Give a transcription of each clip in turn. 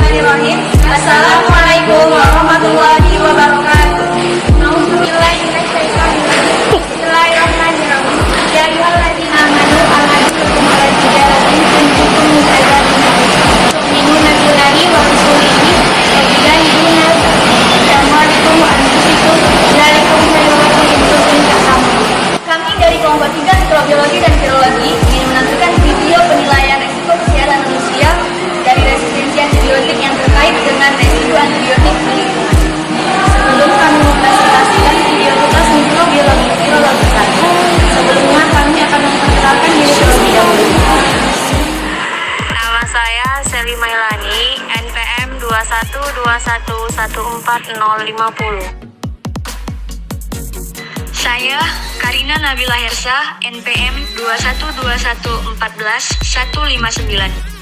Bismillahirrahmanirrahim. Assalamualaikum warahmatullahi wabarakatuh. Bismillahirrahmanirrahim. Ya ayyuhalladzina amanu al-hadikum ala tijaratin tunjikum min adzabin alim. Tu'minuna billahi wa rasulihi wa tujahiduna fi amwalikum wa anfusikum dzalikum khairul lakum in kuntum ta'lamun. Kami dari kelompok 3 mikrobiologi dan virologi ingin menampilkan video penilaian risiko kesehatan manusia dari resistensi antibiotik yang terkait dengan residu antibiotik di lingkungan. Sebelum kami mempresentasikan video tugas mikrobiologi virologi 1, sebelumnya kami akan memperkenalkan diri terlebih dahulu. Nama saya Seli Mailani, NPM 212114050. Saya Karina Nabila Hersa, NPM 212141159.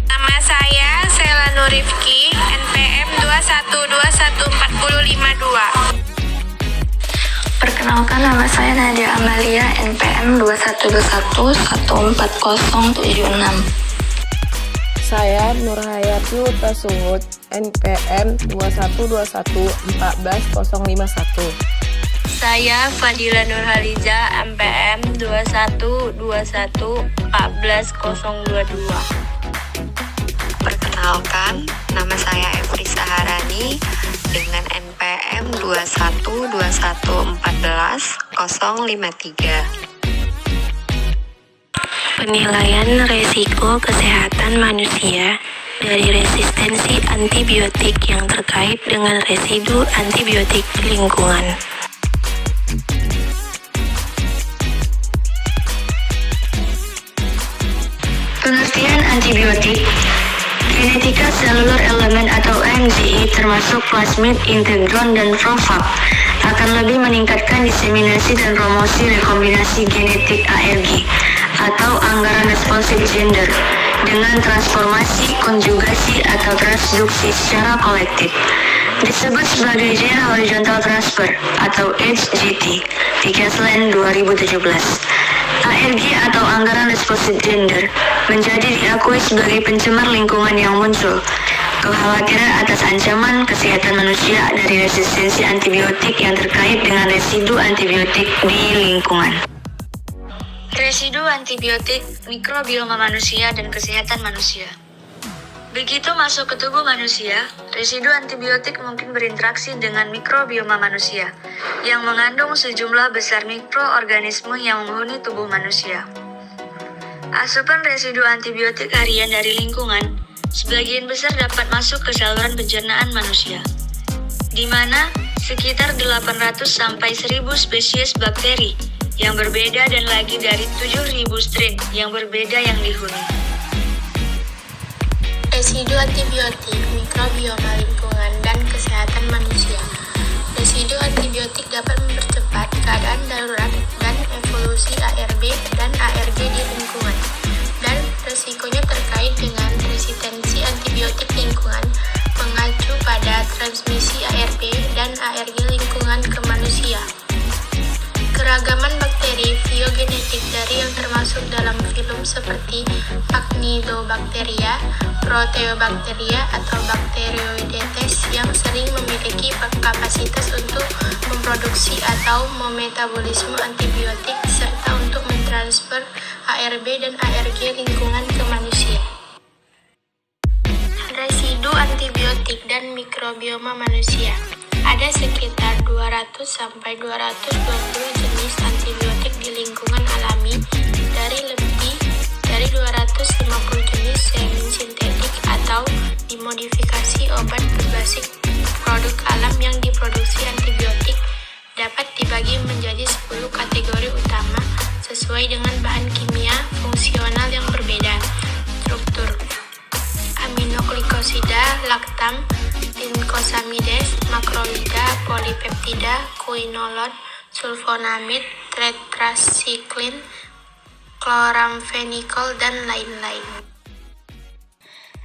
Nama saya Sela Nurifki, NPM 2121452. Perkenalkan, nama saya Nadia Amalia, NPM 212114076. Saya Nurhayati Utasungud, NPM 212144051. Saya Fadila Nurhaliza, MPM 2121140022. Perkenalkan, nama saya Efri Saharani dengan NPM 212141053. Penilaian resiko kesehatan manusia dari resistensi antibiotik yang terkait dengan residu antibiotik di lingkungan. Pengertian antibiotik. Genetika selulur elemen atau NGE termasuk plasmid, integron, dan profag akan lebih meningkatkan diseminasi dan promosi rekombinasi genetik ARG atau anggaran responsif gender dengan transformasi, konjugasi, atau transduksi secara kolektif. Disebut sebagai Gene Horizontal Transfer atau HGT di Caslen 2017. ARG atau anggaran responsif gender menjadi diakui sebagai pencemar lingkungan yang muncul. Kekhawatiran atas ancaman kesehatan manusia dari resistensi antibiotik yang terkait dengan residu antibiotik di lingkungan. Residu antibiotik, mikrobioma manusia, dan kesehatan manusia. Begitu masuk ke tubuh manusia, residu antibiotik mungkin berinteraksi dengan mikrobioma manusia, yang mengandung sejumlah besar mikroorganisme yang menghuni tubuh manusia. Asupan residu antibiotik harian dari lingkungan, sebagian besar dapat masuk ke saluran pencernaan manusia, di mana sekitar 800-1.000 spesies bakteri yang berbeda dan lagi dari 7.000 strain yang berbeda yang dihuni. Residu antibiotik, mikrobioma lingkungan, dan kesehatan manusia. Residu antibiotik dapat mempercepat keadaan darurat dan evolusi ARB dan ARG di lingkungan, dan resikonya terkait dengan resistensi antibiotik lingkungan mengacu pada transmisi ARB dan ARG lingkungan ke manusia. Keragaman bakteri fiogenetik dari yang termasuk dalam filum seperti Actinidobacteria, Proteobacteria, atau Bacteroidetes yang sering memiliki kapasitas untuk memproduksi atau memetabolisme antibiotik serta untuk mentransfer ARB dan ARG lingkungan ke manusia. Residu antibiotik dan mikrobioma manusia. Ada sekitar 200-220 jenis antibiotik di lingkungan alami, dari lebih dari 250 jenis semi-sintetik atau dimodifikasi obat berbasis produk alam yang diproduksi antibiotik dapat dibagi menjadi 10 kategori utama sesuai dengan bahan kimia fungsional yang berbeda. Struktur: aminoglikosida, laktam, linkosamides, makrolida, polipeptida, quinolone, sulfonamid, tetracycline, chloramphenicol, dan lain-lain.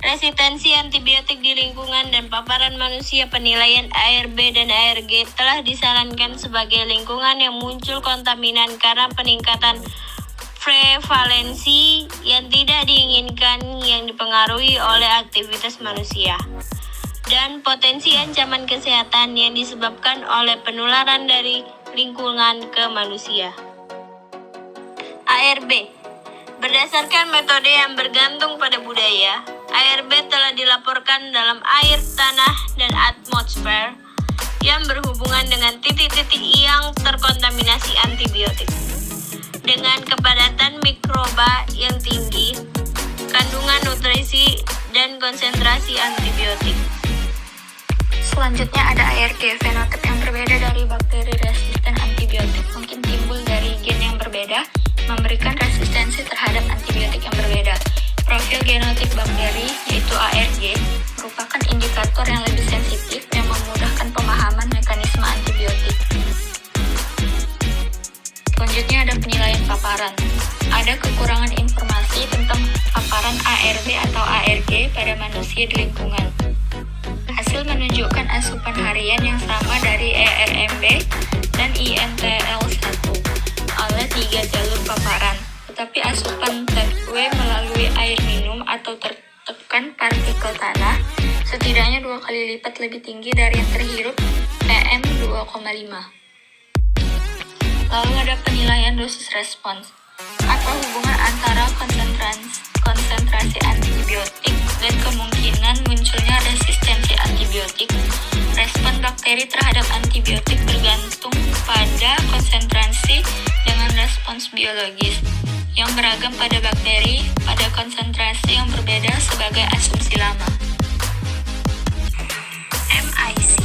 Resistensi antibiotik di lingkungan dan paparan manusia. Penilaian ARB dan ARG telah disarankan sebagai lingkungan yang muncul kontaminan karena peningkatan prevalensi yang tidak diinginkan yang dipengaruhi oleh aktivitas manusia, dan potensi ancaman kesehatan yang disebabkan oleh penularan dari lingkungan ke manusia. ARB. Berdasarkan metode yang bergantung pada budaya, ARB telah dilaporkan dalam air, tanah, dan atmosfer yang berhubungan dengan titik-titik yang terkontaminasi antibiotik. Dengan kepadatan mikroba yang tinggi, kandungan nutrisi, dan konsentrasi antibiotik. Selanjutnya ada ARG, fenotip yang berbeda dari bakteri resisten antibiotik mungkin timbul dari gen yang berbeda, memberikan resistensi terhadap antibiotik yang berbeda. Profil genotik bakteri, yaitu ARG, merupakan indikator yang lebih sensitif yang memudahkan pemahaman mekanisme antibiotik. Selanjutnya ada penilaian paparan. Ada kekurangan informasi tentang paparan ARB atau ARG pada manusia di lingkungan. Hasil menunjukkan asupan harian yang sama dari ERMB dan INTL1 oleh 3 jalur paparan, tetapi asupan takeaway melalui air minum atau tertekan partikel tanah setidaknya 2 kali lipat lebih tinggi dari yang terhirup PM2,5. Lalu ada penilaian dosis respons atau hubungan antara konsentrasi antibiotik dan kemungkinan munculnya resistensi antibiotik. Respon bakteri terhadap antibiotik bergantung pada konsentrasi dengan respons biologis yang beragam pada bakteri pada konsentrasi yang berbeda sebagai asumsi lama. MIC,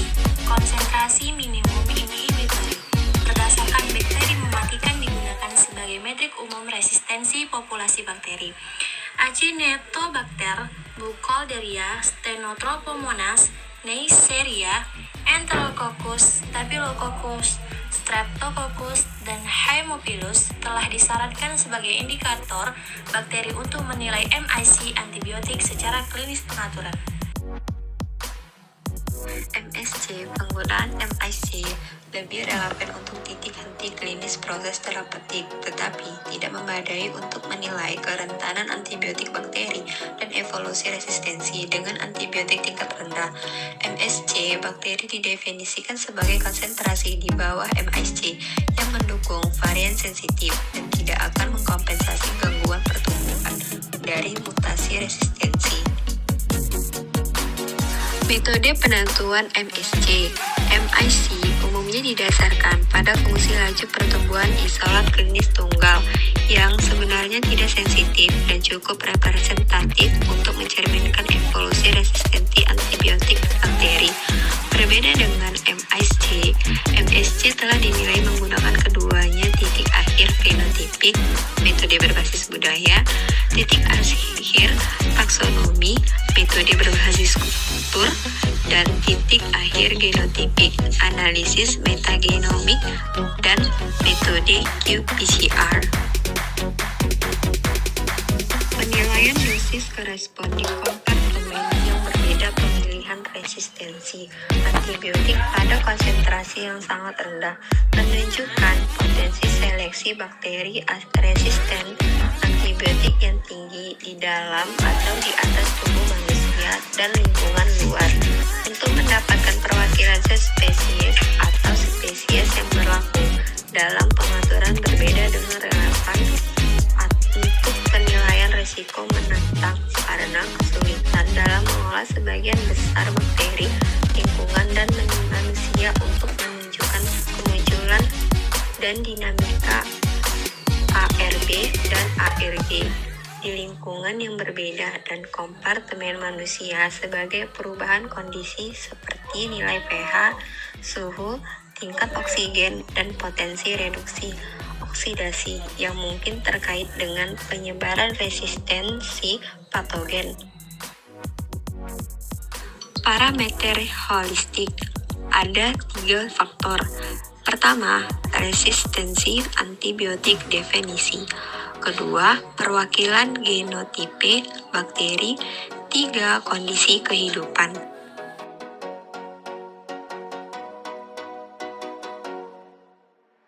konsentrasi minimum inhibitory. Berdasarkan bakteri mematikan digunakan sebagai metrik umum resistensi populasi bakteri. Acinetobacter, Burkholderia, Stenotrophomonas, Neisseria, Enterococcus, Staphylococcus, Streptococcus, dan Haemophilus telah disyaratkan sebagai indikator bakteri untuk menilai MIC antibiotik secara klinis pengaturan. MSC, penggunaan MIC lebih relevan untuk titik henti klinis proses terapeutik, tetapi tidak memadai untuk menilai kerentanan antibiotik bakteri dan evolusi resistensi dengan antibiotik tingkat rendah. MSC, bakteri didefinisikan sebagai konsentrasi di bawah MIC yang mendukung varian sensitif dan tidak akan mengkompensasi gangguan pertumbuhan dari mutasi resistensi. Metode penentuan MSC. MIC umumnya didasarkan pada fungsi laju pertumbuhan isolat klinis tunggal yang sebenarnya tidak sensitif dan cukup representatif untuk mencerminkan evolusi resistensi antibiotik bakteri. Berbeda dengan MIC, MSC telah dinilai menggunakan keduanya titik akhir fenotipik, metode berbasis budaya, titik akhir taksonomi, metode berbasis kultur, dan titik akhir genotipik, analisis metagenomik, dan metode qPCR. Penilaian dosis korespon di kompartemen yang berbeda pemilihan resistensi antibiotik pada konsentrasi yang sangat rendah menunjukkan potensi seleksi bakteri resisten antibiotik yang tinggi di dalam atau di atas tubuh manusia dan lingkungan luar. Untuk mendapatkan perwakilan spesies atau spesies yang berlaku dalam pengaturan berbeda dengan relevan untuk penilaian risiko menentang karena kesulitan dalam mengolah sebagian besar bakteri, lingkungan, dan manusia untuk menunjukkan kemunculan dan dinamika ARB dan ARG di lingkungan yang berbeda dan kompartemen manusia sebagai perubahan kondisi seperti nilai pH, suhu, tingkat oksigen, dan potensi reduksi oksidasi yang mungkin terkait dengan penyebaran resistensi patogen. Parameter holistik. Ada 3 faktor. Pertama, resistensi antibiotik definisi. Kedua, perwakilan genotipe bakteri. 3, kondisi kehidupan.